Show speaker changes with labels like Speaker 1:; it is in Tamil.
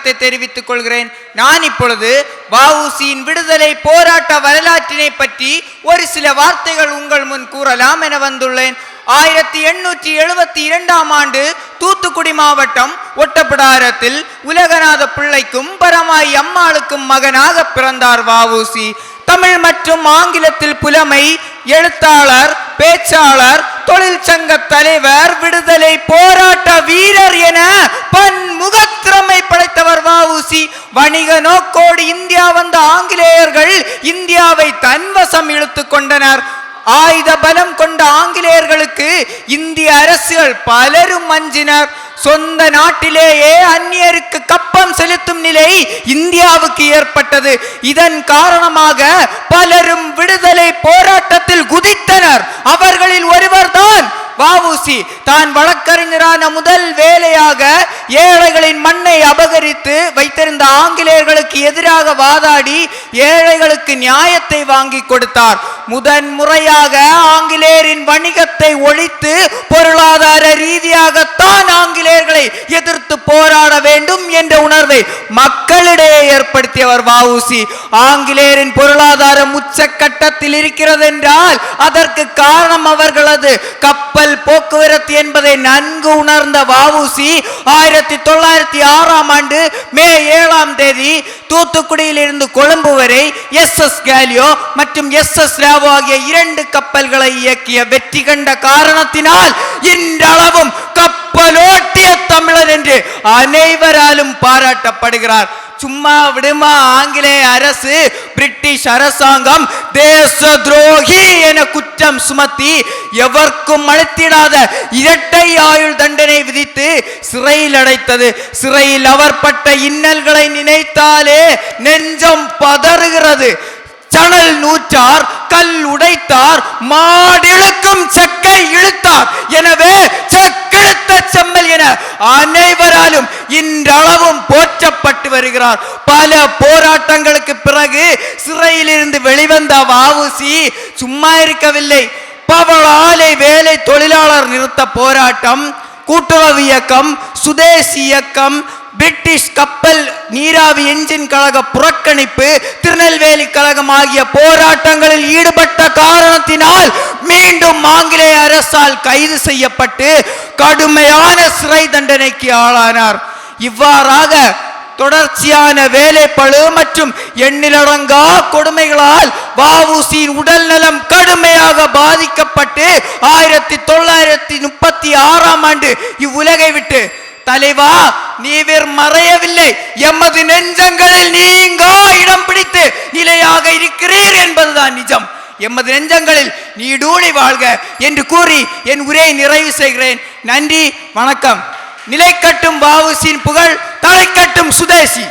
Speaker 1: வணக்கத்தை தெரிவித்துக் கொள்கிறேன். நான் இப்பொழுது வ.உ.சியின் விடுதலை போராட்ட வரலாற்றினை பற்றி ஒரு சில வார்த்தைகள் உங்கள் முன் கூறலாம் என வந்துள்ளேன். 1872ஆம் ஆண்டு தூத்துக்குடி மாவட்டம் ஒட்டப்பிடாரத்தில் உலகநாத பிள்ளைக்கும் பரமாய் அம்மாளுக்கும் மகனாக பிறந்தார் வ.உ.சி. தமிழ் மற்றும் ஆங்கிலத்தில் புலமை, எழுத்தாளர், பேச்சாளர், தொழிற்சங்க தலைவர், விடுதலை போராட்ட வீரர் என பன்முகத்திறமை படைத்தவர் வ.உ.சி. வணிக நோக்கோடு இந்தியா வந்த ஆங்கிலேயர்கள் இந்தியாவை தன்வசம் இழுத்து கொண்டனர். ஆயுத பலம் கொண்ட ஆங்கிலேயர்களுக்கு இந்திய அரசுகள் பலரும் அஞ்சினர். சொந்த நாட்டிலேயே அந்நியருக்கு கப்பம் செலுத்தும் நிலை இந்தியாவுக்கு ஏற்பட்டது. இதன் காரணமாக பலரும் விடுதலை போராட்டத்தில் குதித்தனர். அவர்களில் ஒருவர்தான் வ.உ.சி. தான் வழக்கறிஞரான முதல் வேலையாக ஏழைகளின் மண்ணை அபகரித்து வைத்திருந்த ஆங்கிலேயர்களுக்கு எதிராக வாதாடி ஏழைகளுக்கு நியாயத்தை வாங்கி கொடுத்தார். முதன் முறையாக ஆங்கிலேயரின் வணிகத்தை ஒழித்து பொருளாதார ரீதியாகத்தான் ஆங்கிலேயர்களை எதிர்த்து போராட வேண்டும் என்ற உணர்வை மக்களிடையே ஏற்படுத்தியவர் வ.உ.சி. ஆங்கிலேயரின் பொருளாதாரம் உச்சக்கட்டத்தில் இருக்கிறது என்றால் அதற்கு காரணம் அவர்களது கப்பல் போக்குவரத்து என்பதை நன்கு உணர்ந்த வ.உ.சி. 1906ஆம் ஆண்டு மே 7ஆம் தேதி தூத்துக்குடியில் இருந்து கொழும்பு வரை SS கேலியோ மற்றும் SS ராவோ ஆகிய 2 கப்பல்களை இயக்கிய வெற்றி கண்ட காரணத்தினால் இன்றளவும் கப்பலோட்டிய தமிழர் என்று அனைவராலும் பாராட்டப்படுகிறார். சும்மா விடுமா ஆங்கிலேய அரசு பிரிட்டிஷ் அரசாங்கம் தேச துரோகி என குற்றம் சுமத்தி எவர்க்கும் அளித்திடாத இரட்டை ஆயுள் தண்டனை விதித்து சிறையில் அடைத்தது. சிறையில் அவர் பட்ட இன்னல்களை நினைத்தாலே நெஞ்சம் பதறுகிறது. சணல் நூற்றார், கல் உடைத்தார், மாடிழுக்கும் செக்கை இழுத்தார். எனவே செக்கிழுத்த செம்மல் என அனைவராலும் இன்றளவும் போற்றப்பட்டு வருகிறார். பல போராட்டங்களுக்கு பிறகு சிறையில் இருந்து வெளிவந்த வ.உ.சி. சும்மா இருக்கவில்லை. பவள ஆலை வேலை தொழிலாளர் நிறுத்த போராட்டம், கூட்டுறவு இயக்கம், சுதேசி இயக்கம், பிரிட்டிஷ் கப்பல் நீராவி என்ஜின் கழக புறக்கணிப்பு, திருநெல்வேலி கழகம் ஆகிய போராட்டங்களில் ஈடுபட்ட காரணத்தினால் மீண்டும் ஆங்கிலேய அரசால் கைது செய்யப்பட்டு கடுமையான சிறை தண்டனைக்கு ஆளானார். இவ்வாறாக தொடர்ச்சியான வேலைப்பளு மற்றும் எண்ணிலடங்கா கொடுமைகளால் வ.உ.சியின் உடல் நலம் கடுமையாக பாதிக்கப்பட்டு 1936ஆம் ஆண்டு இவ்வுலகை விட்டு தலைவா நீவிர் மறையவில்லை, எமது நெஞ்சங்களில் நீங்கா இடம் பிடித்து நிலையாக இருக்கிறீர் என்பதுதான் நிஜம். எமது நெஞ்சங்களில் நீடூழி வாழ்க என்று கூறி என் உரையை நிறைவு செய்கிறேன். நன்றி, வணக்கம். நிலை கட்டும் வ.உ.சியின் புகழ், தலை கட்டும் சுதேசி.